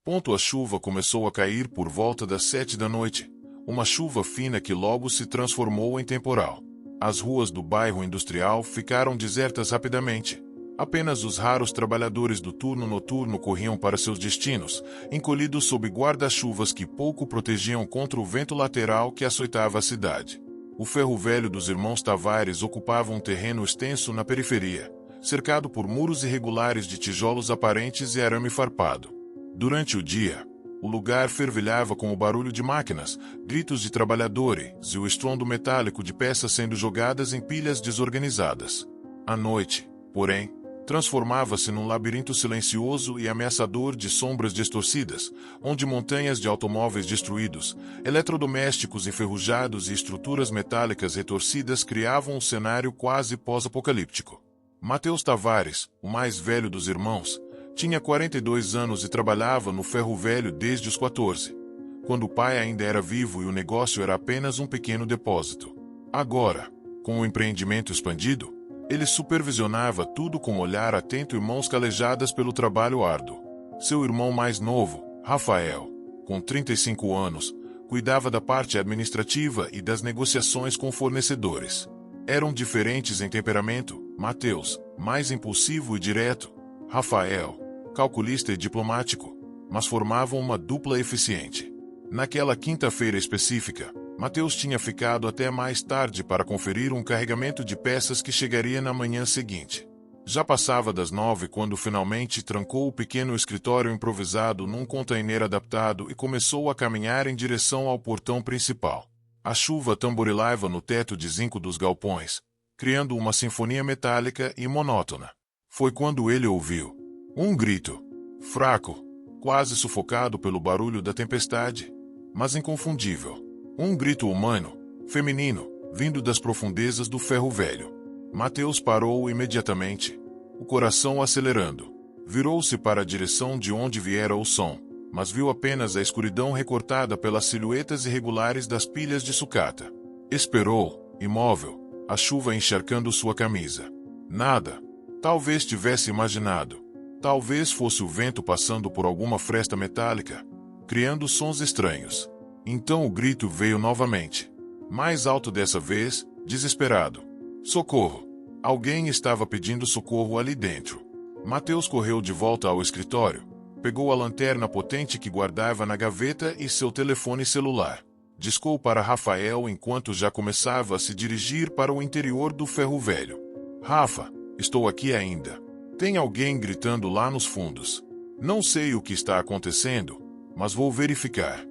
A chuva começou a cair por volta das 7 da noite, uma chuva fina que logo se transformou em temporal. As ruas do bairro industrial ficaram desertas rapidamente. Apenas os raros trabalhadores do turno noturno corriam para seus destinos, encolhidos sob guarda-chuvas que pouco protegiam contra o vento lateral que açoitava a cidade. O ferro velho dos irmãos Tavares ocupava um terreno extenso na periferia, cercado por muros irregulares de tijolos aparentes e arame farpado. Durante o dia, o lugar fervilhava com o barulho de máquinas, gritos de trabalhadores e o estrondo metálico de peças sendo jogadas em pilhas desorganizadas. À noite, porém, transformava-se num labirinto silencioso e ameaçador de sombras distorcidas, onde montanhas de automóveis destruídos, eletrodomésticos enferrujados e estruturas metálicas retorcidas criavam um cenário quase pós-apocalíptico. Matheus Tavares, o mais velho dos irmãos, tinha 42 anos e trabalhava no ferro velho desde os 14, quando o pai ainda era vivo e o negócio era apenas um pequeno depósito. Agora, com o empreendimento expandido, ele supervisionava tudo com um olhar atento e mãos calejadas pelo trabalho árduo. Seu irmão mais novo, Rafael, com 35 anos, cuidava da parte administrativa e das negociações com fornecedores. Eram diferentes em temperamento, Matheus, mais impulsivo e direto, Rafael, calculista e diplomático, mas formavam uma dupla eficiente. Naquela quinta-feira específica, Matheus tinha ficado até mais tarde para conferir um carregamento de peças que chegaria na manhã seguinte. Já passava das 9 quando finalmente trancou o pequeno escritório improvisado num container adaptado e começou a caminhar em direção ao portão principal. A chuva tamborilava no teto de zinco dos galpões, criando uma sinfonia metálica e monótona. Foi quando ele ouviu um grito, fraco, quase sufocado pelo barulho da tempestade, mas inconfundível. Um grito humano, feminino, vindo das profundezas do ferro velho. Matheus parou imediatamente, o coração acelerando. Virou-se para a direção de onde viera o som, mas viu apenas a escuridão recortada pelas silhuetas irregulares das pilhas de sucata. Esperou, imóvel, a chuva encharcando sua camisa. Nada. Talvez tivesse imaginado. Talvez fosse o vento passando por alguma fresta metálica, criando sons estranhos. Então o grito veio novamente. Mais alto dessa vez, desesperado. Socorro! Alguém estava pedindo socorro ali dentro. Matheus correu de volta ao escritório, pegou a lanterna potente que guardava na gaveta e seu telefone celular. Discou para Rafael enquanto já começava a se dirigir para o interior do ferro velho. Rafa, estou aqui ainda. Tem alguém gritando lá nos fundos. Não sei o que está acontecendo, mas vou verificar.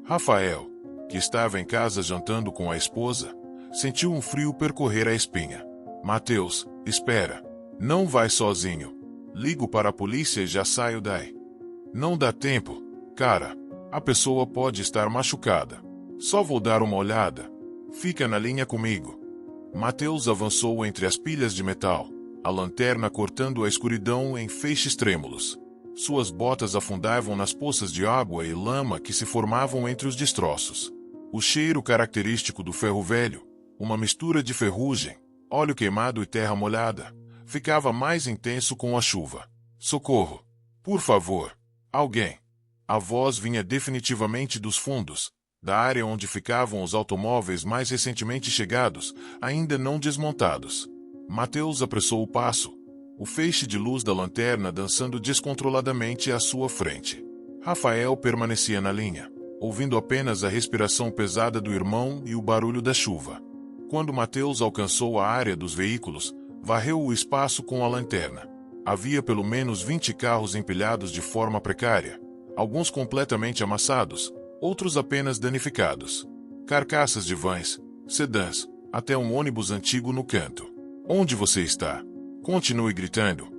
Rafael, que estava em casa jantando com a esposa, sentiu um frio percorrer a espinha. Matheus, espera. Não vai sozinho. Ligo para a polícia e já saio daí. Não dá tempo, cara. A pessoa pode estar machucada. Só vou dar uma olhada. Fica na linha comigo. Matheus avançou entre as pilhas de metal, a lanterna cortando a escuridão em feixes trêmulos. Suas botas afundavam nas poças de água e lama que se formavam entre os destroços. O cheiro característico do ferro velho, uma mistura de ferrugem, óleo queimado e terra molhada, ficava mais intenso com a chuva. Socorro! Por favor! Alguém! A voz vinha definitivamente dos fundos, da área onde ficavam os automóveis mais recentemente chegados, ainda não desmontados. Matheus apressou o passo, o feixe de luz da lanterna dançando descontroladamente à sua frente. Rafael permanecia na linha, ouvindo apenas a respiração pesada do irmão e o barulho da chuva. Quando Matheus alcançou a área dos veículos, varreu o espaço com a lanterna. Havia pelo menos 20 carros empilhados de forma precária, alguns completamente amassados, outros apenas danificados. Carcaças de vans, sedãs, até um ônibus antigo no canto. Onde você está? Continue gritando.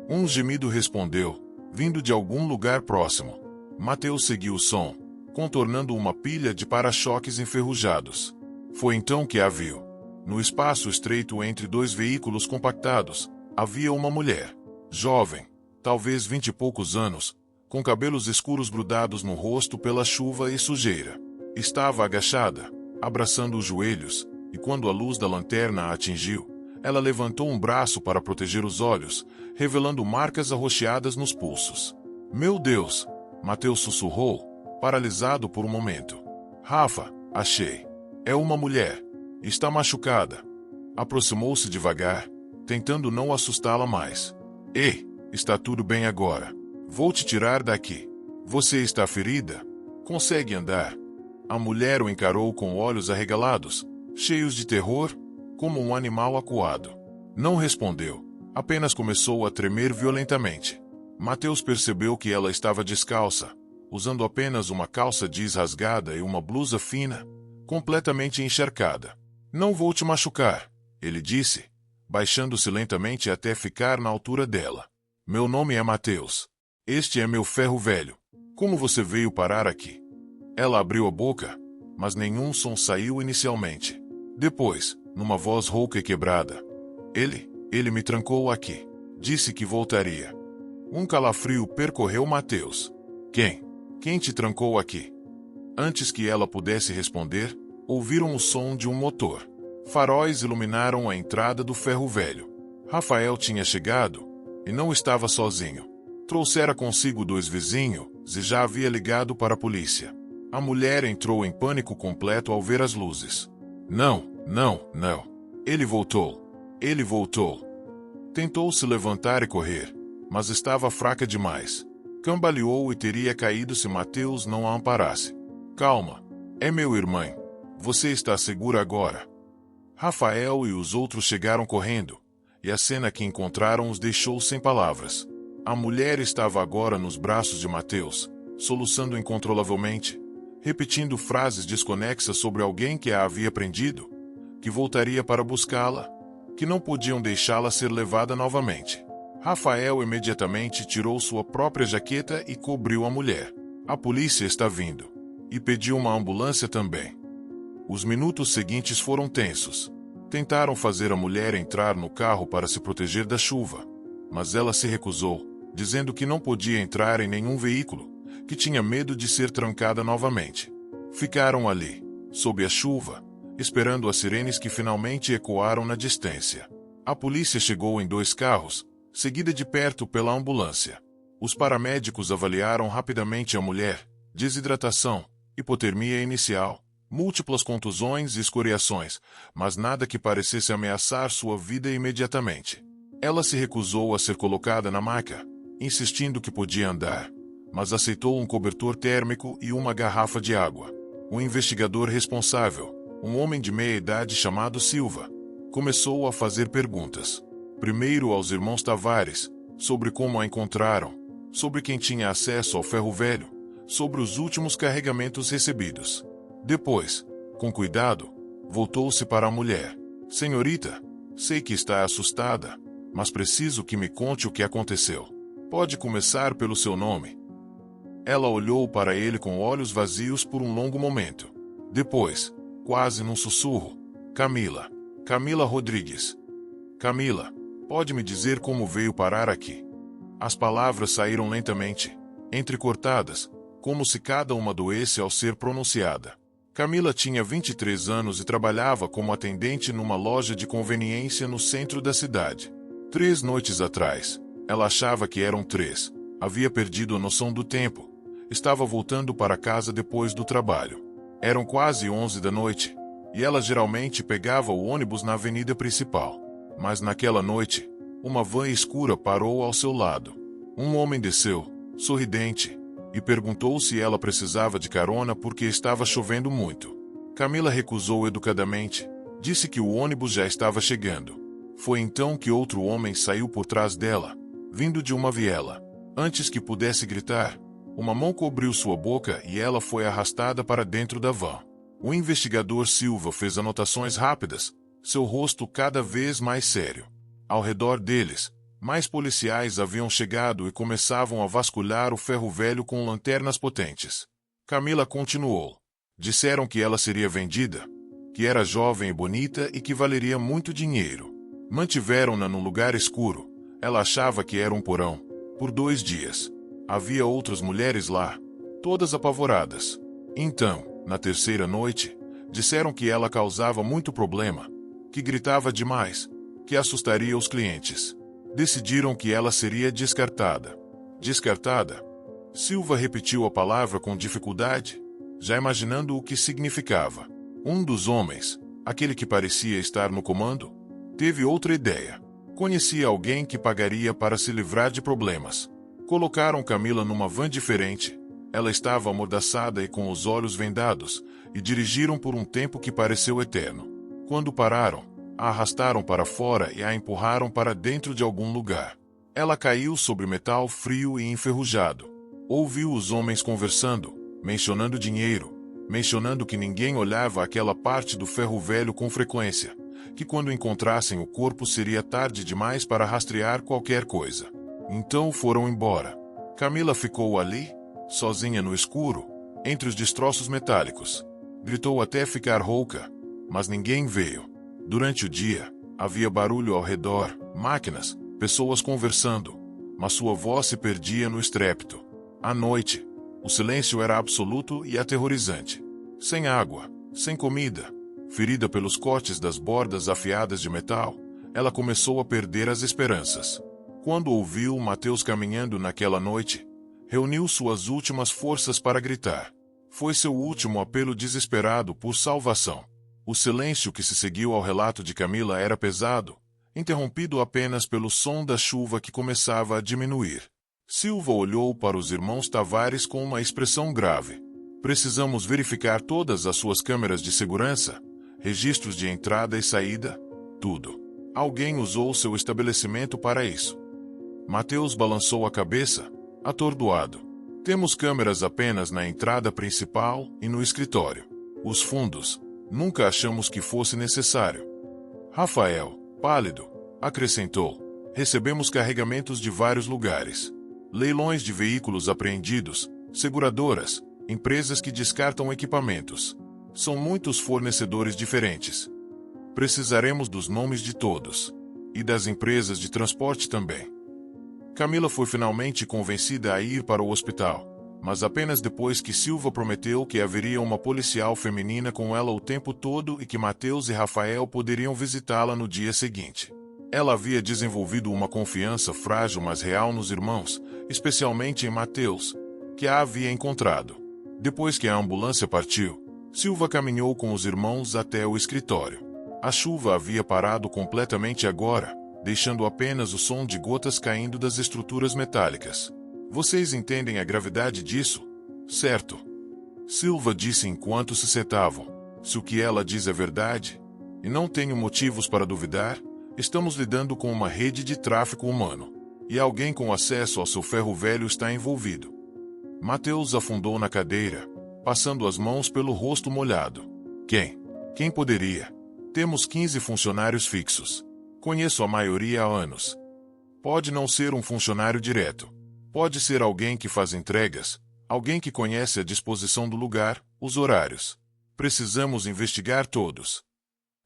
Um gemido respondeu, vindo de algum lugar próximo. Matheus seguiu o som, contornando uma pilha de para-choques enferrujados. Foi então que a viu. No espaço estreito entre dois veículos compactados, havia uma mulher. Jovem, talvez 20 e poucos anos, com cabelos escuros grudados no rosto pela chuva e sujeira. Estava agachada, abraçando os joelhos, e quando a luz da lanterna a atingiu, ela levantou um braço para proteger os olhos, revelando marcas arroxeadas nos pulsos. Meu Deus! Mateus sussurrou, paralisado por um momento. Rafa, achei. É uma mulher. Está machucada. Aproximou-se devagar, tentando não assustá-la mais. Ei, está tudo bem agora. Vou te tirar daqui. Você está ferida? Consegue andar? A mulher o encarou com olhos arregalados, cheios de terror, como um animal acuado. Não respondeu, apenas começou a tremer violentamente. Mateus percebeu que ela estava descalça, usando apenas uma calça jeans rasgada e uma blusa fina, completamente encharcada. Não vou te machucar, ele disse, baixando-se lentamente até ficar na altura dela. Meu nome é Mateus. Este é meu ferro velho. Como você veio parar aqui? Ela abriu a boca, mas nenhum som saiu inicialmente. Depois, numa voz rouca e quebrada. Ele me trancou aqui. Disse que voltaria. Um calafrio percorreu Mateus. Quem te trancou aqui? Antes que ela pudesse responder, ouviram o som de um motor. Faróis iluminaram a entrada do ferro velho. Rafael tinha chegado, e não estava sozinho. Trouxera consigo 2 vizinhos e já havia ligado para a polícia. A mulher entrou em pânico completo ao ver as luzes. Não. Ele voltou. Tentou se levantar e correr, mas estava fraca demais. Cambaleou e teria caído se Mateus não a amparasse. Calma, é meu irmão. Você está segura agora? Rafael e os outros chegaram correndo, e a cena que encontraram os deixou sem palavras. A mulher estava agora nos braços de Mateus, soluçando incontrolavelmente, repetindo frases desconexas sobre alguém que a havia prendido, que voltaria para buscá-la, que não podiam deixá-la ser levada novamente. Rafael imediatamente tirou sua própria jaqueta e cobriu a mulher. A polícia está vindo. E pediu uma ambulância também. Os minutos seguintes foram tensos. Tentaram fazer a mulher entrar no carro para se proteger da chuva, mas ela se recusou, dizendo que não podia entrar em nenhum veículo, que tinha medo de ser trancada novamente. Ficaram ali, sob a chuva, esperando as sirenes que finalmente ecoaram na distância. A polícia chegou em 2 carros, seguida de perto pela ambulância. Os paramédicos avaliaram rapidamente a mulher: desidratação, hipotermia inicial, múltiplas contusões e escoriações, mas nada que parecesse ameaçar sua vida imediatamente. Ela se recusou a ser colocada na maca, insistindo que podia andar, mas aceitou um cobertor térmico e uma garrafa de água. O investigador responsável, um homem de meia idade chamado Silva, começou a fazer perguntas. Primeiro aos irmãos Tavares, sobre como a encontraram, sobre quem tinha acesso ao ferro velho, sobre os últimos carregamentos recebidos. Depois, com cuidado, voltou-se para a mulher. Senhorita, sei que está assustada, mas preciso que me conte o que aconteceu. Pode começar pelo seu nome. Ela olhou para ele com olhos vazios por um longo momento. Depois, quase num sussurro: Camila Rodrigues. Camila, pode me dizer como veio parar aqui? As palavras saíram lentamente, entrecortadas, como se cada uma doesse ao ser pronunciada. Camila tinha 23 anos e trabalhava como atendente numa loja de conveniência no centro da cidade. 3 noites atrás, ela achava que eram 3. Havia perdido a noção do tempo. Estava voltando para casa depois do trabalho. Eram quase 11 da noite, e ela geralmente pegava o ônibus na avenida principal. Mas naquela noite, uma van escura parou ao seu lado. Um homem desceu, sorridente, e perguntou se ela precisava de carona porque estava chovendo muito. Camila recusou educadamente, disse que o ônibus já estava chegando. Foi então que outro homem saiu por trás dela, vindo de uma viela. Antes que pudesse gritar, uma mão cobriu sua boca e ela foi arrastada para dentro da van. O investigador Silva fez anotações rápidas, seu rosto cada vez mais sério. Ao redor deles, mais policiais haviam chegado e começavam a vasculhar o ferro velho com lanternas potentes. Camila continuou. Disseram que ela seria vendida, que era jovem e bonita e que valeria muito dinheiro. Mantiveram-na num lugar escuro. Ela achava que era um porão. Por 2 dias. Havia outras mulheres lá, todas apavoradas. Então, na 3ª noite, disseram que ela causava muito problema, que gritava demais, que assustaria os clientes. Decidiram que ela seria descartada. Descartada? Silva repetiu a palavra com dificuldade, já imaginando o que significava. Um dos homens, aquele que parecia estar no comando, teve outra ideia. Conhecia alguém que pagaria para se livrar de problemas. Colocaram Camila numa van diferente. Ela estava amordaçada e com os olhos vendados, e dirigiram por um tempo que pareceu eterno. Quando pararam, a arrastaram para fora e a empurraram para dentro de algum lugar. Ela caiu sobre metal frio e enferrujado. Ouviu os homens conversando, mencionando dinheiro, mencionando que ninguém olhava aquela parte do ferro velho com frequência, que quando encontrassem o corpo seria tarde demais para rastrear qualquer coisa. Então foram embora. Camila ficou ali, sozinha no escuro, entre os destroços metálicos. Gritou até ficar rouca, mas ninguém veio. Durante o dia, havia barulho ao redor, máquinas, pessoas conversando, mas sua voz se perdia no estrépito. À noite, o silêncio era absoluto e aterrorizante. Sem água, sem comida, ferida pelos cortes das bordas afiadas de metal, ela começou a perder as esperanças. Quando ouviu Mateus caminhando naquela noite, reuniu suas últimas forças para gritar. Foi seu último apelo desesperado por salvação. O silêncio que se seguiu ao relato de Camila era pesado, interrompido apenas pelo som da chuva que começava a diminuir. Silva olhou para os irmãos Tavares com uma expressão grave. Precisamos verificar todas as suas câmeras de segurança, registros de entrada e saída, tudo. Alguém usou seu estabelecimento para isso. Mateus balançou a cabeça, atordoado. Temos câmeras apenas na entrada principal e no escritório. Os fundos, nunca achamos que fosse necessário. Rafael, pálido, acrescentou. Recebemos carregamentos de vários lugares. Leilões de veículos apreendidos, seguradoras, empresas que descartam equipamentos. São muitos fornecedores diferentes. Precisaremos dos nomes de todos. E das empresas de transporte também. Camila foi finalmente convencida a ir para o hospital, mas apenas depois que Silva prometeu que haveria uma policial feminina com ela o tempo todo e que Mateus e Rafael poderiam visitá-la no dia seguinte. Ela havia desenvolvido uma confiança frágil mas real nos irmãos, especialmente em Mateus, que a havia encontrado. Depois que a ambulância partiu, Silva caminhou com os irmãos até o escritório. A chuva havia parado completamente agora, deixando apenas o som de gotas caindo das estruturas metálicas. Vocês entendem a gravidade disso, certo? Silva disse enquanto se sentavam. Se o que ela diz é verdade, e não tenho motivos para duvidar, estamos lidando com uma rede de tráfico humano. E alguém com acesso ao seu ferro velho está envolvido. Mateus afundou na cadeira, passando as mãos pelo rosto molhado. Quem? Quem poderia? Temos 15 funcionários fixos. Conheço a maioria há anos. Pode não ser um funcionário direto. Pode ser alguém que faz entregas, alguém que conhece a disposição do lugar, os horários. Precisamos investigar todos.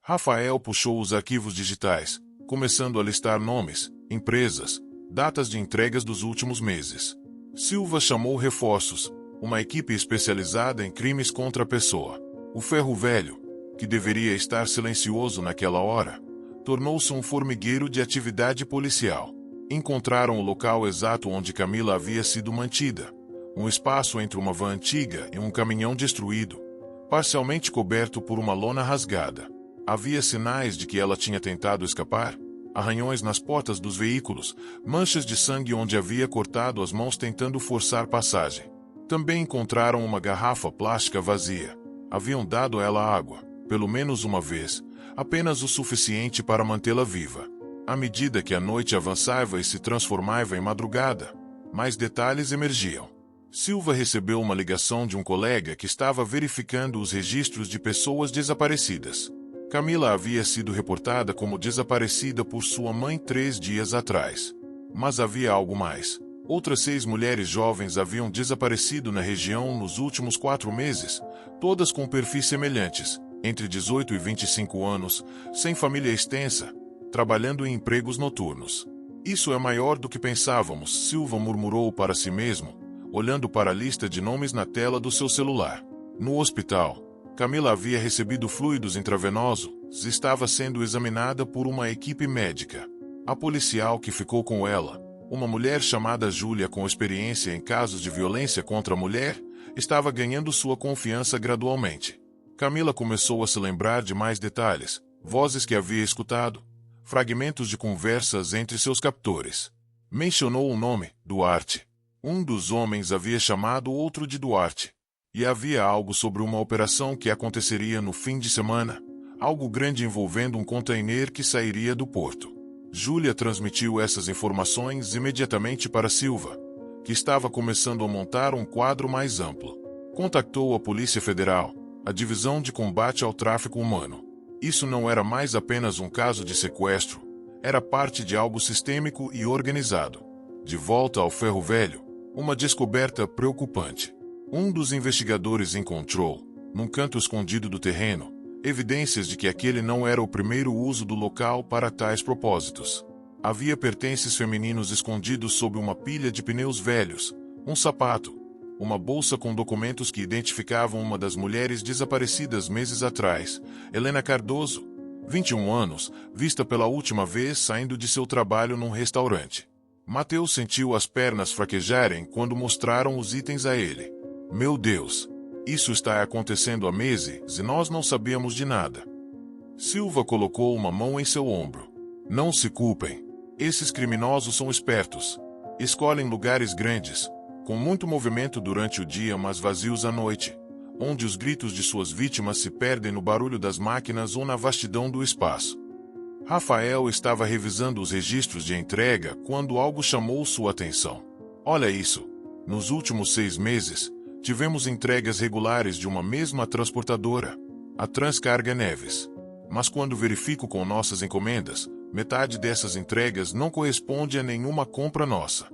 Rafael puxou os arquivos digitais, começando a listar nomes, empresas, datas de entregas dos últimos meses. Silva chamou reforços, uma equipe especializada em crimes contra a pessoa. O ferro velho, que deveria estar silencioso naquela hora, tornou-se um formigueiro de atividade policial. Encontraram o local exato onde Camila havia sido mantida, um espaço entre uma van antiga e um caminhão destruído, parcialmente coberto por uma lona rasgada. Havia sinais de que ela tinha tentado escapar, arranhões nas portas dos veículos, manchas de sangue onde havia cortado as mãos tentando forçar passagem. Também encontraram uma garrafa plástica vazia. Haviam dado a ela água, pelo menos uma vez, apenas o suficiente para mantê-la viva. À medida que a noite avançava e se transformava em madrugada, mais detalhes emergiam. Silva recebeu uma ligação de um colega que estava verificando os registros de pessoas desaparecidas. Camila havia sido reportada como desaparecida por sua mãe 3 dias atrás. Mas havia algo mais. Outras 6 mulheres jovens haviam desaparecido na região nos últimos 4 meses, todas com perfis semelhantes, entre 18 e 25 anos, sem família extensa, trabalhando em empregos noturnos. Isso é maior do que pensávamos, Silva murmurou para si mesmo, olhando para a lista de nomes na tela do seu celular. No hospital, Camila havia recebido fluidos intravenosos e estava sendo examinada por uma equipe médica. A policial que ficou com ela Uma mulher chamada Júlia, com experiência em casos de violência contra a mulher, estava ganhando sua confiança gradualmente. Camila começou a se lembrar de mais detalhes, vozes que havia escutado, fragmentos de conversas entre seus captores. Mencionou o nome, Duarte. Um dos homens havia chamado outro de Duarte. E havia algo sobre uma operação que aconteceria no fim de semana, algo grande envolvendo um container que sairia do porto. Júlia transmitiu essas informações imediatamente para Silva, que estava começando a montar um quadro mais amplo. Contactou a Polícia Federal, a Divisão de Combate ao Tráfico Humano. Isso não era mais apenas um caso de sequestro, era parte de algo sistêmico e organizado. De volta ao Ferro Velho, uma descoberta preocupante. Um dos investigadores encontrou, num canto escondido do terreno, evidências de que aquele não era o primeiro uso do local para tais propósitos. Havia pertences femininos escondidos sob uma pilha de pneus velhos, um sapato, uma bolsa com documentos que identificavam uma das mulheres desaparecidas meses atrás, Helena Cardoso, 21 anos, vista pela última vez saindo de seu trabalho num restaurante. Mateus sentiu as pernas fraquejarem quando mostraram os itens a ele. Meu Deus, isso está acontecendo há meses e nós não sabíamos de nada. Silva colocou uma mão em seu ombro. Não se culpem. Esses criminosos são espertos. Escolhem lugares grandes, com muito movimento durante o dia, mas vazios à noite, onde os gritos de suas vítimas se perdem no barulho das máquinas ou na vastidão do espaço. Rafael estava revisando os registros de entrega quando algo chamou sua atenção. Olha isso. Nos últimos 6 meses, tivemos entregas regulares de uma mesma transportadora, a Transcarga Neves. Mas quando verifico com nossas encomendas, metade dessas entregas não corresponde a nenhuma compra nossa.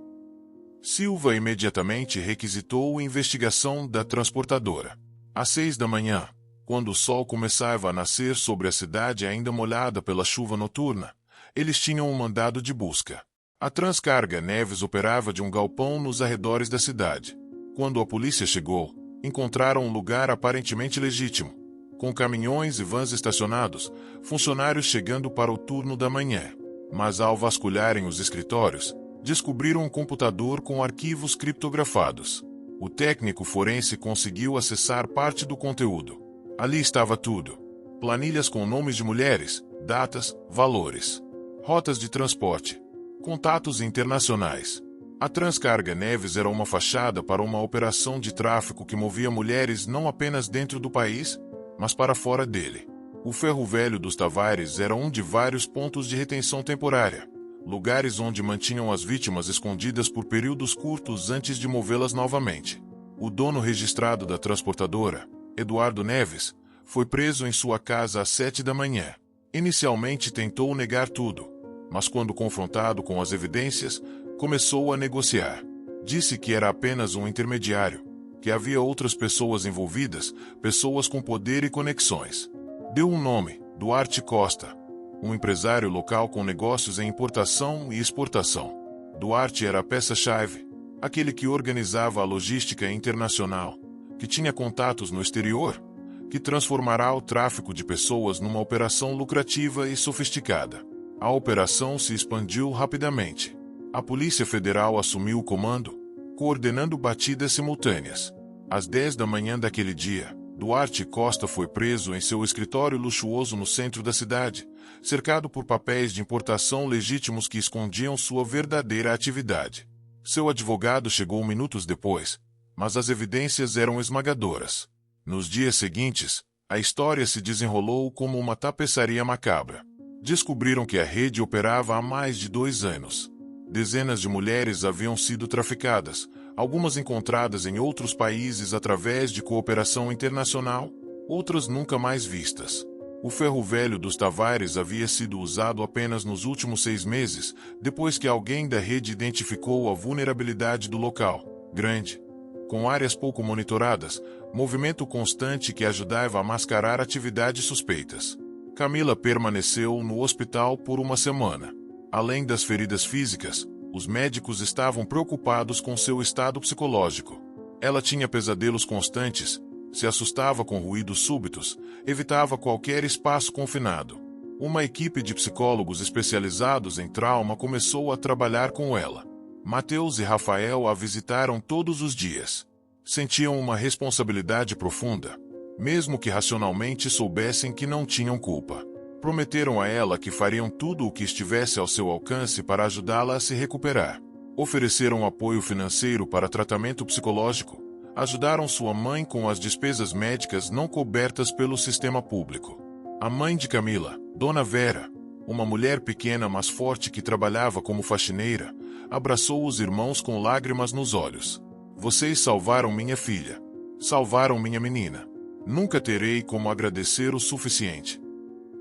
Silva imediatamente requisitou a investigação da transportadora. Às 6 da manhã, quando o sol começava a nascer sobre a cidade ainda molhada pela chuva noturna, eles tinham um mandado de busca. A Transcarga Neves operava de um galpão nos arredores da cidade. Quando a polícia chegou, encontraram um lugar aparentemente legítimo, com caminhões e vans estacionados, funcionários chegando para o turno da manhã. Mas ao vasculharem os escritórios, descobriram um computador com arquivos criptografados. O técnico forense conseguiu acessar parte do conteúdo. Ali estava tudo: planilhas com nomes de mulheres, datas, valores, rotas de transporte, contatos internacionais. A Transcarga Neves era uma fachada para uma operação de tráfico que movia mulheres não apenas dentro do país, mas para fora dele. O Ferro Velho dos Tavares era um de vários pontos de retenção temporária, lugares onde mantinham as vítimas escondidas por períodos curtos antes de movê-las novamente. O dono registrado da transportadora, Eduardo Neves, foi preso em sua casa às 7 da manhã. Inicialmente tentou negar tudo, mas quando confrontado com as evidências, começou a negociar. Disse que era apenas um intermediário, que havia outras pessoas envolvidas, pessoas com poder e conexões. Deu um nome: Duarte Costa, um empresário local com negócios em importação e exportação. Duarte era a peça-chave, aquele que organizava a logística internacional, que tinha contatos no exterior, que transformará o tráfico de pessoas numa operação lucrativa e sofisticada. A operação se expandiu rapidamente. A Polícia Federal assumiu o comando, coordenando batidas simultâneas. Às 10 da manhã daquele dia, Duarte Costa foi preso em seu escritório luxuoso no centro da cidade, cercado por papéis de importação legítimos que escondiam sua verdadeira atividade. Seu advogado chegou minutos depois, mas as evidências eram esmagadoras. Nos dias seguintes, a história se desenrolou como uma tapeçaria macabra. Descobriram que a rede operava há mais de 2 anos. Dezenas de mulheres haviam sido traficadas, algumas encontradas em outros países através de cooperação internacional, outras nunca mais vistas. O Ferro Velho dos Tavares havia sido usado apenas nos últimos 6 meses, depois que alguém da rede identificou a vulnerabilidade do local, grande, com áreas pouco monitoradas, movimento constante que ajudava a mascarar atividades suspeitas. Camila permaneceu no hospital por uma semana. Além das feridas físicas, os médicos estavam preocupados com seu estado psicológico. Ela tinha pesadelos constantes, se assustava com ruídos súbitos, evitava qualquer espaço confinado. Uma equipe de psicólogos especializados em trauma começou a trabalhar com ela. Mateus e Rafael a visitaram todos os dias. Sentiam uma responsabilidade profunda, mesmo que racionalmente soubessem que não tinham culpa. Prometeram a ela que fariam tudo o que estivesse ao seu alcance para ajudá-la a se recuperar. Ofereceram apoio financeiro para tratamento psicológico. Ajudaram sua mãe com as despesas médicas não cobertas pelo sistema público. A mãe de Camila, Dona Vera, uma mulher pequena mas forte que trabalhava como faxineira, abraçou os irmãos com lágrimas nos olhos. Vocês salvaram minha filha. Salvaram minha menina. Nunca terei como agradecer o suficiente.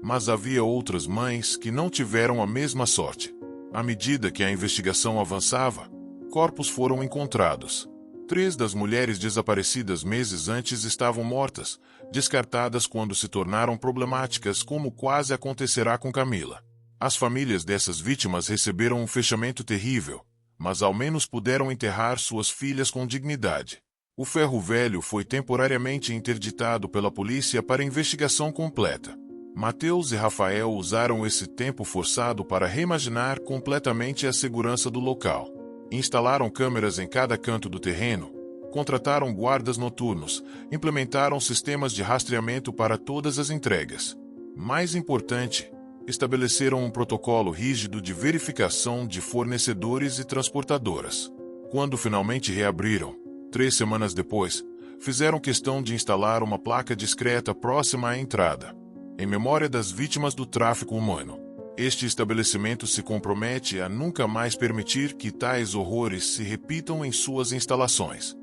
Mas havia outras mães que não tiveram a mesma sorte. À medida que a investigação avançava, corpos foram encontrados. 3 das mulheres desaparecidas meses antes estavam mortas, descartadas quando se tornaram problemáticas, como quase acontecerá com Camila. As famílias dessas vítimas receberam um fechamento terrível, mas ao menos puderam enterrar suas filhas com dignidade. O ferro velho foi temporariamente interditado pela polícia para investigação completa. Mateus e Rafael usaram esse tempo forçado para reimaginar completamente a segurança do local. Instalaram câmeras em cada canto do terreno, contrataram guardas noturnos, implementaram sistemas de rastreamento para todas as entregas. Mais importante, estabeleceram um protocolo rígido de verificação de fornecedores e transportadoras. Quando finalmente reabriram, 3 semanas depois, fizeram questão de instalar uma placa discreta próxima à entrada, em memória das vítimas do tráfico humano. Este estabelecimento se compromete a nunca mais permitir que tais horrores se repitam em suas instalações.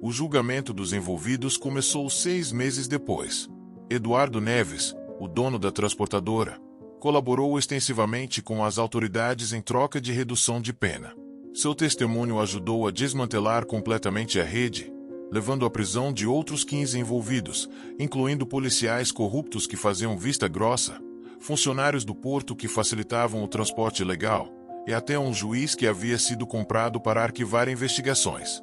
O julgamento dos envolvidos começou 6 meses depois. Eduardo Neves, o dono da transportadora, colaborou extensivamente com as autoridades em troca de redução de pena. Seu testemunho ajudou a desmantelar completamente a rede, levando à prisão de outros 15 envolvidos, incluindo policiais corruptos que faziam vista grossa, funcionários do porto que facilitavam o transporte ilegal, e até um juiz que havia sido comprado para arquivar investigações.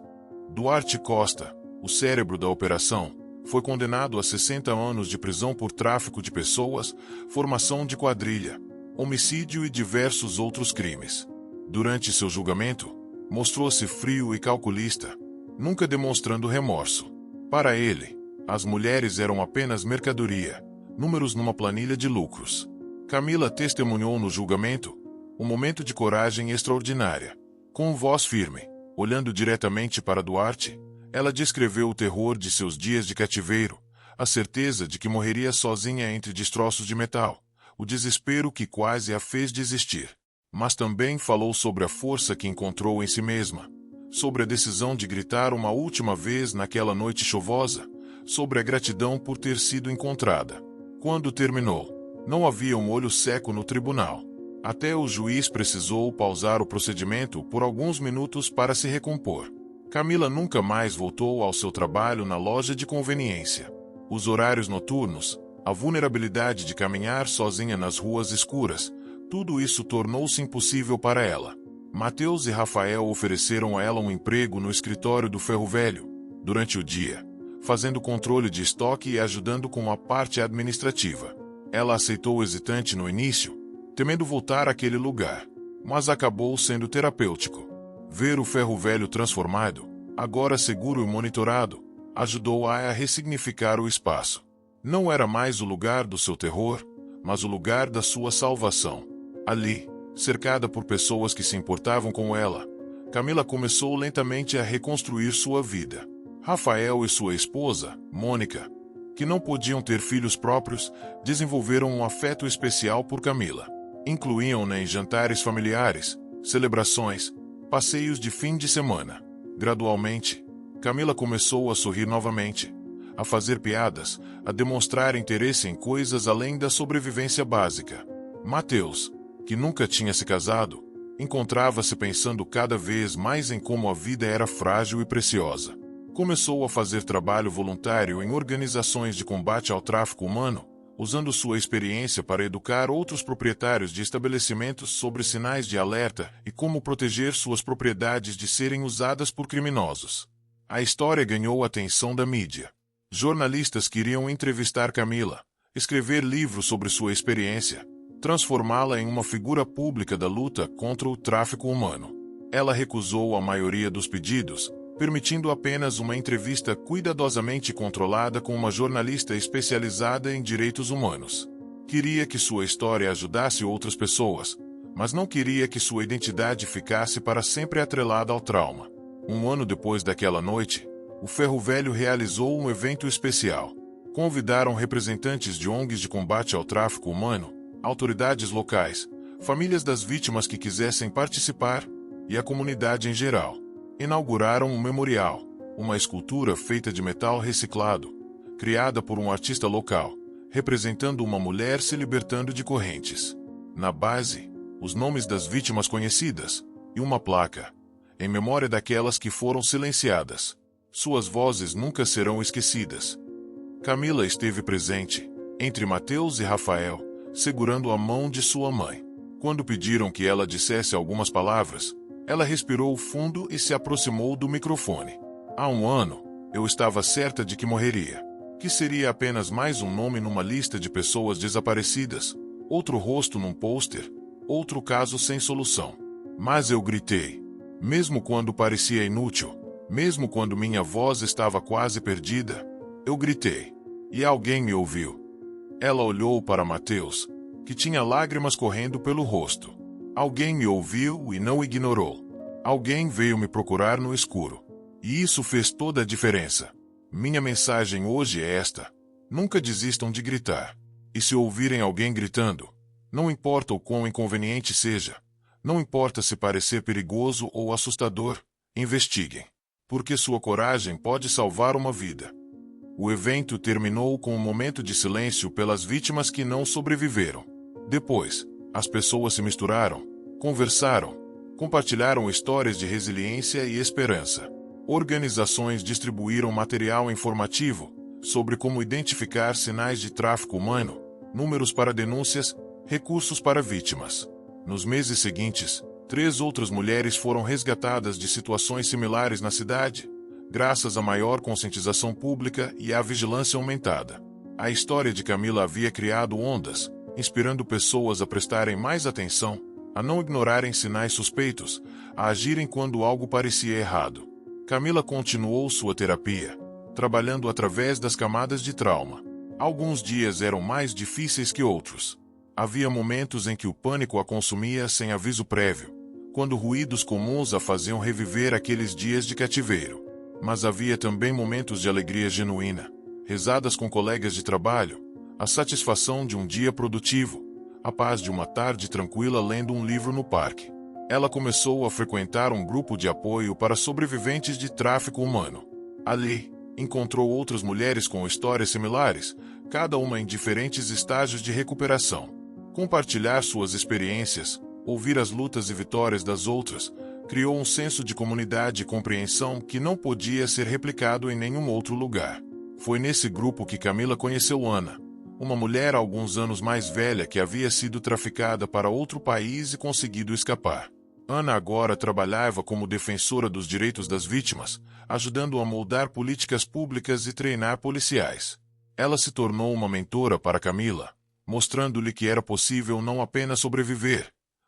Duarte Costa, o cérebro da operação, foi condenado a 60 anos de prisão por tráfico de pessoas, formação de quadrilha, homicídio e diversos outros crimes. Durante seu julgamento, mostrou-se frio e calculista, nunca demonstrando remorso. Para ele, as mulheres eram apenas mercadoria, números numa planilha de lucros. Camila testemunhou no julgamento, um momento de coragem extraordinária. Com voz firme, olhando diretamente para Duarte, ela descreveu o terror de seus dias de cativeiro, a certeza de que morreria sozinha entre destroços de metal, o desespero que quase a fez desistir. Mas também falou sobre a força que encontrou em si mesma, sobre a decisão de gritar uma última vez naquela noite chuvosa, sobre a gratidão por ter sido encontrada. Quando terminou, não havia um olho seco no tribunal. Até o juiz precisou pausar o procedimento por alguns minutos para se recompor. Camila nunca mais voltou ao seu trabalho na loja de conveniência. Os horários noturnos, a vulnerabilidade de caminhar sozinha nas ruas escuras, tudo isso tornou-se impossível para ela. Mateus e Rafael ofereceram a ela um emprego no escritório do Ferro Velho, durante o dia, fazendo controle de estoque e ajudando com a parte administrativa. Ela aceitou hesitante no início, temendo voltar àquele lugar, mas acabou sendo terapêutico. Ver o Ferro Velho transformado, agora seguro e monitorado, ajudou-a a ressignificar o espaço. Não era mais o lugar do seu terror, mas o lugar da sua salvação. Ali, cercada por pessoas que se importavam com ela, Camila começou lentamente a reconstruir sua vida. Rafael e sua esposa, Mônica, que não podiam ter filhos próprios, desenvolveram um afeto especial por Camila. Incluíam-na em jantares familiares, celebrações, passeios de fim de semana. Gradualmente, Camila começou a sorrir novamente, a fazer piadas, a demonstrar interesse em coisas além da sobrevivência básica. Mateus, que nunca tinha se casado, encontrava-se pensando cada vez mais em como a vida era frágil e preciosa. Começou a fazer trabalho voluntário em organizações de combate ao tráfico humano, usando sua experiência para educar outros proprietários de estabelecimentos sobre sinais de alerta e como proteger suas propriedades de serem usadas por criminosos. A história ganhou a atenção da mídia. Jornalistas queriam entrevistar Camila, escrever livros sobre sua experiência, transformá-la em uma figura pública da luta contra o tráfico humano. Ela recusou a maioria dos pedidos, permitindo apenas uma entrevista cuidadosamente controlada com uma jornalista especializada em direitos humanos. Queria que sua história ajudasse outras pessoas, mas não queria que sua identidade ficasse para sempre atrelada ao trauma. Um ano depois daquela noite, o Ferro Velho realizou um evento especial. Convidaram representantes de ONGs de combate ao tráfico humano, autoridades locais, famílias das vítimas que quisessem participar e a comunidade em geral. Inauguraram um memorial, uma escultura feita de metal reciclado, criada por um artista local, representando uma mulher se libertando de correntes. Na base, os nomes das vítimas conhecidas e uma placa, em memória daquelas que foram silenciadas. Suas vozes nunca serão esquecidas. Camila esteve presente, entre Mateus e Rafael, segurando a mão de sua mãe. Quando pediram que ela dissesse algumas palavras, ela respirou fundo e se aproximou do microfone. Há um ano, eu estava certa de que morreria. Que seria apenas mais um nome numa lista de pessoas desaparecidas, outro rosto num pôster, outro caso sem solução. Mas eu gritei. Mesmo quando parecia inútil, mesmo quando minha voz estava quase perdida, eu gritei. E alguém me ouviu. Ela olhou para Mateus, que tinha lágrimas correndo pelo rosto. Alguém me ouviu e não ignorou. Alguém veio me procurar no escuro. E isso fez toda a diferença. Minha mensagem hoje é esta: nunca desistam de gritar. E se ouvirem alguém gritando, não importa o quão inconveniente seja, não importa se parecer perigoso ou assustador, investiguem. Porque sua coragem pode salvar uma vida. O evento terminou com um momento de silêncio pelas vítimas que não sobreviveram. Depois, as pessoas se misturaram, conversaram, compartilharam histórias de resiliência e esperança. Organizações distribuíram material informativo sobre como identificar sinais de tráfico humano, números para denúncias, recursos para vítimas. Nos meses seguintes, 3 outras mulheres foram resgatadas de situações similares na cidade, graças à maior conscientização pública e à vigilância aumentada. A história de Camila havia criado ondas, inspirando pessoas a prestarem mais atenção, a não ignorarem sinais suspeitos, a agirem quando algo parecia errado. Camila continuou sua terapia, trabalhando através das camadas de trauma. Alguns dias eram mais difíceis que outros. Havia momentos em que o pânico a consumia sem aviso prévio, quando ruídos comuns a faziam reviver aqueles dias de cativeiro. Mas havia também momentos de alegria genuína, risadas com colegas de trabalho, a satisfação de um dia produtivo, a paz de uma tarde tranquila lendo um livro no parque. Ela começou a frequentar um grupo de apoio para sobreviventes de tráfico humano. Ali, encontrou outras mulheres com histórias similares, cada uma em diferentes estágios de recuperação. Compartilhar suas experiências, ouvir as lutas e vitórias das outras, criou um senso de comunidade e compreensão que não podia ser replicado em nenhum outro lugar. Foi nesse grupo que Camila conheceu Ana, uma mulher alguns anos mais velha que havia sido traficada para outro país e conseguido escapar. Ana agora trabalhava como defensora dos direitos das vítimas, ajudando a moldar políticas públicas e treinar policiais. Ela se tornou uma mentora para Camila, mostrando-lhe que era possível não apenas sobreviver,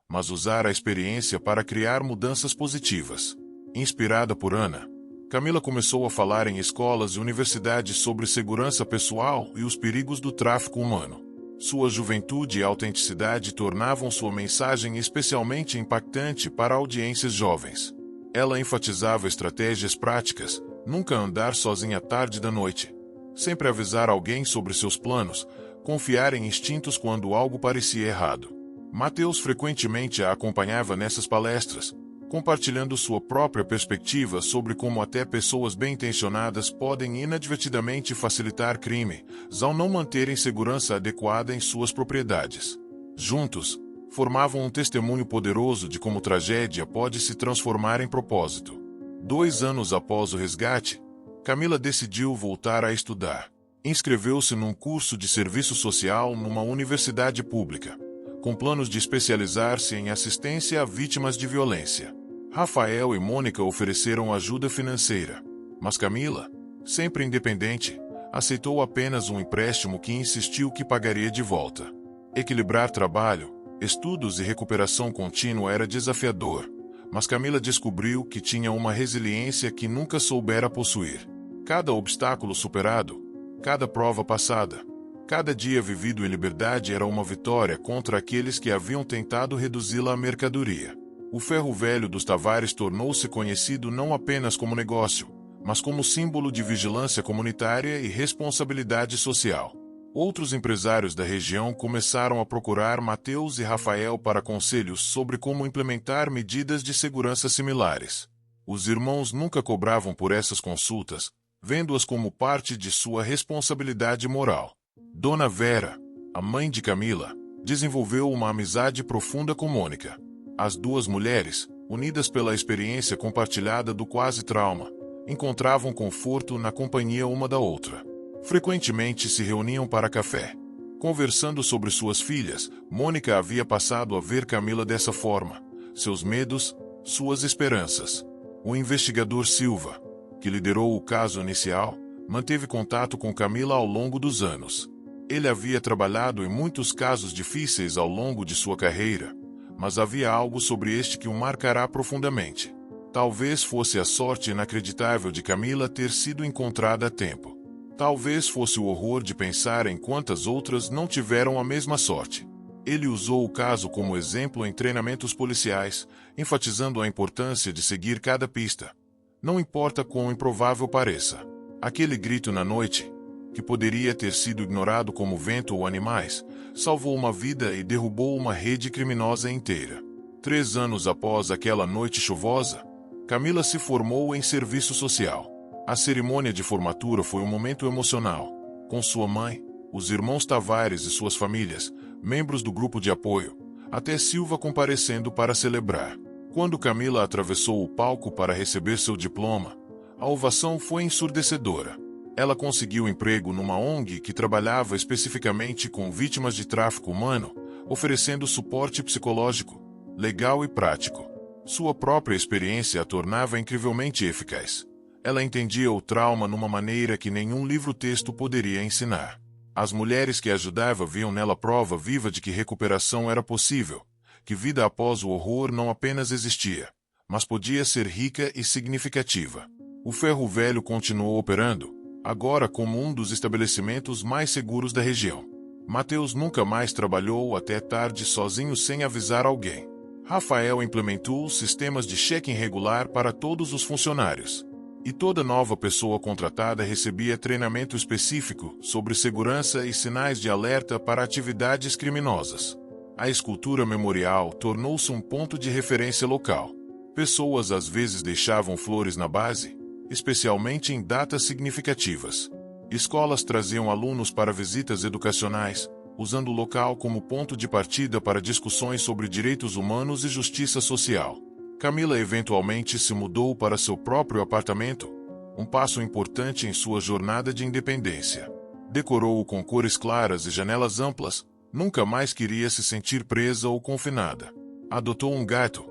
mas usar a experiência para criar mudanças positivas. Inspirada por Ana, Camila começou a falar em escolas e universidades sobre segurança pessoal e os perigos do tráfico humano. Sua juventude e autenticidade tornavam sua mensagem especialmente impactante para audiências jovens. Ela enfatizava estratégias práticas, nunca andar sozinha tarde da noite, sempre avisar alguém sobre seus planos, confiar em instintos quando algo parecia errado. Mateus frequentemente a acompanhava nessas palestras, compartilhando sua própria perspectiva sobre como até pessoas bem-intencionadas podem inadvertidamente facilitar crimes, ao não manterem segurança adequada em suas propriedades. Juntos, formavam um testemunho poderoso de como tragédia pode se transformar em propósito. 2 anos após o resgate, Camila decidiu voltar a estudar. Inscreveu-se num curso de serviço social numa universidade pública, com planos de especializar-se em assistência a vítimas de violência. Rafael e Mônica ofereceram ajuda financeira, mas Camila, sempre independente, aceitou apenas um empréstimo que insistiu que pagaria de volta. Equilibrar trabalho, estudos e recuperação contínua era desafiador, Mas Camila descobriu que tinha uma resiliência que nunca soubera possuir. Cada obstáculo superado, cada prova passada, cada dia vivido em liberdade era uma vitória contra aqueles que haviam tentado reduzi-la à mercadoria. O ferro velho dos Tavares tornou-se conhecido não apenas como negócio, mas como símbolo de vigilância comunitária e responsabilidade social. Outros empresários da região começaram a procurar Mateus e Rafael para conselhos sobre como implementar medidas de segurança similares. Os irmãos nunca cobravam por essas consultas, vendo-as como parte de sua responsabilidade moral. Dona Vera, a mãe de Camila, desenvolveu uma amizade profunda com Mônica. As duas mulheres, unidas pela experiência compartilhada do quase trauma, encontravam conforto na companhia uma da outra. Frequentemente se reuniam para café. Conversando sobre suas filhas, Mônica havia passado a ver Camila dessa forma: seus medos, suas esperanças. O investigador Silva, que liderou o caso inicial, manteve contato com Camila ao longo dos anos. Ele havia trabalhado em muitos casos difíceis ao longo de sua carreira, mas havia algo sobre este que o marcará profundamente. Talvez fosse a sorte inacreditável de Camila ter sido encontrada a tempo. Talvez fosse o horror de pensar em quantas outras não tiveram a mesma sorte. Ele usou o caso como exemplo em treinamentos policiais, enfatizando a importância de seguir cada pista. Não importa quão improvável pareça. Aquele grito na noite, que poderia ter sido ignorado como vento ou animais, salvou uma vida e derrubou uma rede criminosa inteira. 3 anos após aquela noite chuvosa, Camila se formou em serviço social. A cerimônia de formatura foi um momento emocional, com sua mãe, os irmãos Tavares e suas famílias, membros do grupo de apoio, até Silva comparecendo para celebrar. Quando Camila atravessou o palco para receber seu diploma, a ovação foi ensurdecedora. Ela conseguiu emprego numa ONG que trabalhava especificamente com vítimas de tráfico humano, oferecendo suporte psicológico, legal e prático. Sua própria experiência a tornava incrivelmente eficaz. Ela entendia o trauma numa maneira que nenhum livro-texto poderia ensinar. As mulheres que ajudava viam nela prova viva de que recuperação era possível, que vida após o horror não apenas existia, mas podia ser rica e significativa. O ferro velho continuou operando, agora como um dos estabelecimentos mais seguros da região. Mateus nunca mais trabalhou até tarde sozinho sem avisar alguém. Rafael implementou sistemas de check-in regular para todos os funcionários. E toda nova pessoa contratada recebia treinamento específico sobre segurança e sinais de alerta para atividades criminosas. A escultura memorial tornou-se um ponto de referência local. Pessoas às vezes deixavam flores na base, especialmente em datas significativas. Escolas traziam alunos para visitas educacionais, usando o local como ponto de partida para discussões sobre direitos humanos e justiça social. Camila eventualmente se mudou para seu próprio apartamento, um passo importante em sua jornada de independência. Decorou-o com cores claras e janelas amplas, nunca mais queria se sentir presa ou confinada. Adotou um gato,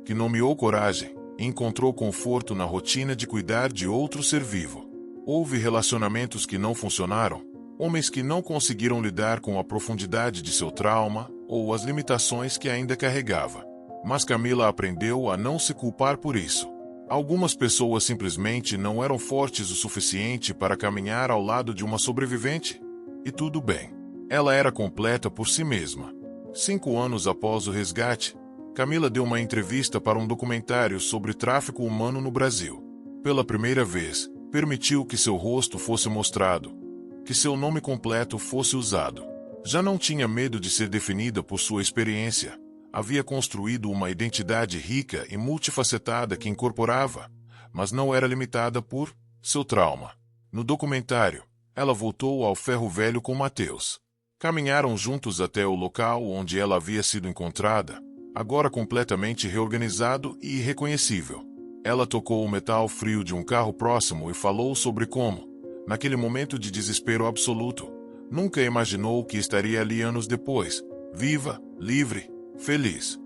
que nomeou Coragem, e encontrou conforto na rotina de cuidar de outro ser vivo. Houve relacionamentos que não funcionaram, homens que não conseguiram lidar com a profundidade de seu trauma ou as limitações que ainda carregava. Mas Camila aprendeu a não se culpar por isso. Algumas pessoas simplesmente não eram fortes o suficiente para caminhar ao lado de uma sobrevivente. E tudo bem. Ela era completa por si mesma. 5 anos após o resgate, Camila deu uma entrevista para um documentário sobre tráfico humano no Brasil. Pela primeira vez, permitiu que seu rosto fosse mostrado, que seu nome completo fosse usado. Já não tinha medo de ser definida por sua experiência. Havia construído uma identidade rica e multifacetada que incorporava, mas não era limitada por seu trauma. No documentário, ela voltou ao ferro velho com Mateus. Caminharam juntos até o local onde ela havia sido encontrada, agora completamente reorganizado e irreconhecível. Ela tocou o metal frio de um carro próximo e falou sobre como, naquele momento de desespero absoluto, nunca imaginou que estaria ali anos depois, viva, livre, feliz.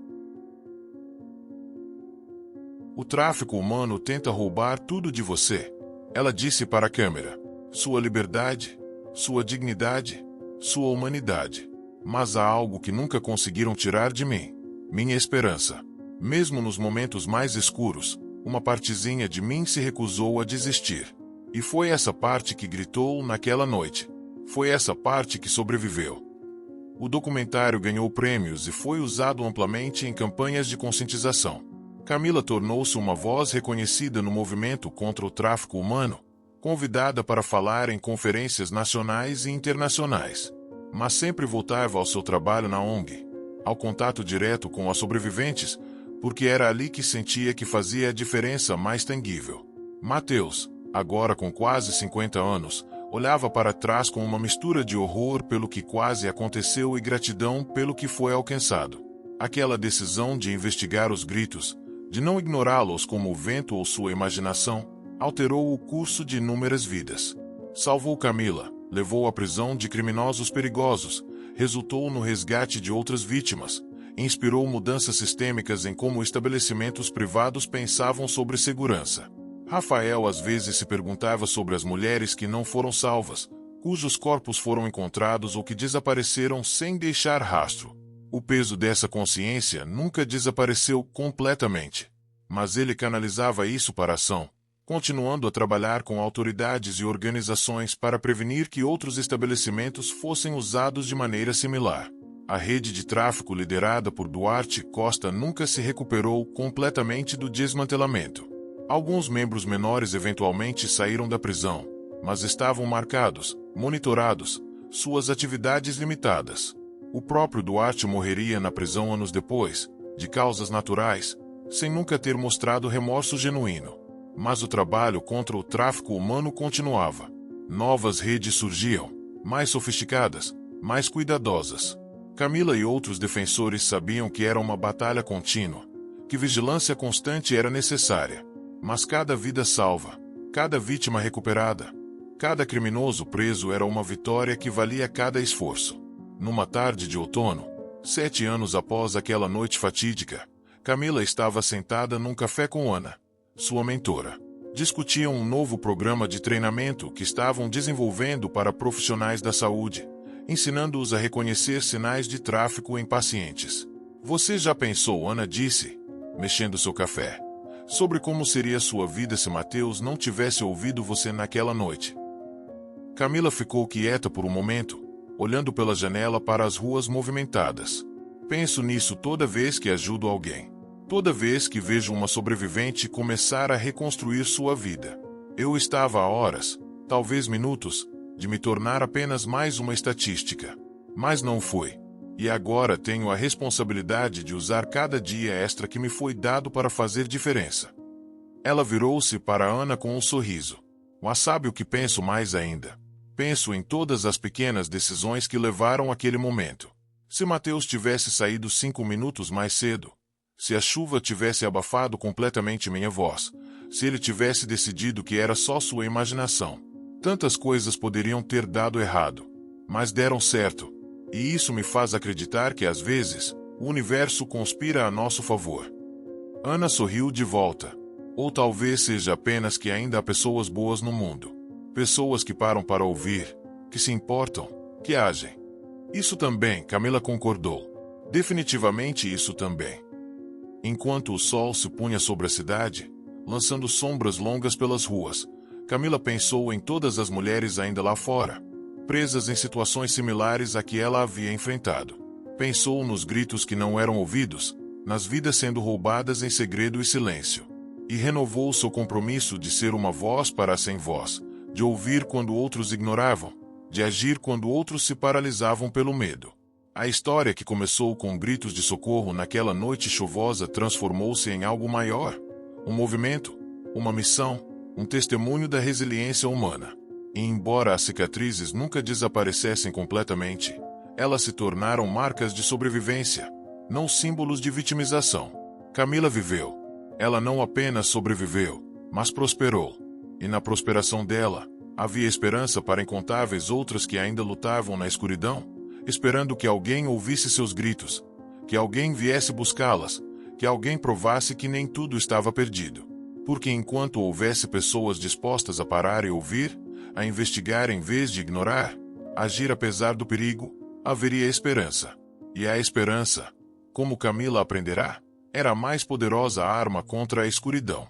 O tráfico humano tenta roubar tudo de você, ela disse para a câmera. Sua liberdade, sua dignidade, sua humanidade. Mas há algo que nunca conseguiram tirar de mim: minha esperança. Mesmo nos momentos mais escuros, uma partezinha de mim se recusou a desistir. E foi essa parte que gritou naquela noite. Foi essa parte que sobreviveu. O documentário ganhou prêmios e foi usado amplamente em campanhas de conscientização. Camila tornou-se uma voz reconhecida no movimento contra o tráfico humano, convidada para falar em conferências nacionais e internacionais. Mas sempre voltava ao seu trabalho na ONG, ao contato direto com as sobreviventes, porque era ali que sentia que fazia a diferença mais tangível. Mateus, agora com quase 50 anos, olhava para trás com uma mistura de horror pelo que quase aconteceu e gratidão pelo que foi alcançado. Aquela decisão de investigar os gritos, de não ignorá-los como o vento ou sua imaginação, alterou o curso de inúmeras vidas. Salvou Camila, levou à prisão de criminosos perigosos, resultou no resgate de outras vítimas, inspirou mudanças sistêmicas em como estabelecimentos privados pensavam sobre segurança. Rafael às vezes se perguntava sobre as mulheres que não foram salvas, cujos corpos foram encontrados ou que desapareceram sem deixar rastro. O peso dessa consciência nunca desapareceu completamente. Mas ele canalizava isso para a ação, continuando a trabalhar com autoridades e organizações para prevenir que outros estabelecimentos fossem usados de maneira similar. A rede de tráfico liderada por Duarte Costa nunca se recuperou completamente do desmantelamento. Alguns membros menores eventualmente saíram da prisão, mas estavam marcados, monitorados, suas atividades limitadas. O próprio Duarte morreria na prisão anos depois, de causas naturais, sem nunca ter mostrado remorso genuíno. Mas o trabalho contra o tráfico humano continuava. Novas redes surgiam, mais sofisticadas, mais cuidadosas. Camila e outros defensores sabiam que era uma batalha contínua, que vigilância constante era necessária. Mas cada vida salva, cada vítima recuperada, cada criminoso preso era uma vitória que valia cada esforço. Numa tarde de outono, 7 anos após aquela noite fatídica, Camila estava sentada num café com Ana, sua mentora. Discutiam um novo programa de treinamento que estavam desenvolvendo para profissionais da saúde, ensinando-os a reconhecer sinais de tráfico em pacientes. Você já pensou, Ana disse, mexendo seu café, sobre como seria sua vida se Mateus não tivesse ouvido você naquela noite? Camila ficou quieta por um momento, olhando pela janela para as ruas movimentadas. Penso nisso toda vez que ajudo alguém. Toda vez que vejo uma sobrevivente começar a reconstruir sua vida. Eu estava a horas, talvez minutos, de me tornar apenas mais uma estatística. Mas não fui. E agora tenho a responsabilidade de usar cada dia extra que me foi dado para fazer diferença. Ela virou-se para Ana com um sorriso. Mas sabe o que penso mais ainda? Penso em todas as pequenas decisões que levaram àquele momento. Se Mateus tivesse saído 5 minutos mais cedo, se a chuva tivesse abafado completamente minha voz, se ele tivesse decidido que era só sua imaginação, tantas coisas poderiam ter dado errado, mas deram certo. E isso me faz acreditar que às vezes, o universo conspira a nosso favor. Ana sorriu de volta. Ou talvez seja apenas que ainda há pessoas boas no mundo. Pessoas que param para ouvir, que se importam, que agem. Isso também, Camila concordou. Definitivamente isso também. Enquanto o sol se punha sobre a cidade, lançando sombras longas pelas ruas, Camila pensou em todas as mulheres ainda lá fora, presas em situações similares a que ela havia enfrentado. Pensou nos gritos que não eram ouvidos, nas vidas sendo roubadas em segredo e silêncio. E renovou seu compromisso de ser uma voz para a sem voz, de ouvir quando outros ignoravam, de agir quando outros se paralisavam pelo medo. A história que começou com gritos de socorro naquela noite chuvosa transformou-se em algo maior. Um movimento, uma missão, um testemunho da resiliência humana. E embora as cicatrizes nunca desaparecessem completamente, elas se tornaram marcas de sobrevivência, não símbolos de vitimização. Camila viveu. Ela não apenas sobreviveu, mas prosperou. E na prosperação dela, havia esperança para incontáveis outras que ainda lutavam na escuridão, esperando que alguém ouvisse seus gritos, que alguém viesse buscá-las, que alguém provasse que nem tudo estava perdido. Porque enquanto houvesse pessoas dispostas a parar e ouvir, a investigar em vez de ignorar, agir apesar do perigo, haveria esperança. E a esperança, como Camila aprenderá, Era a mais poderosa arma contra a escuridão.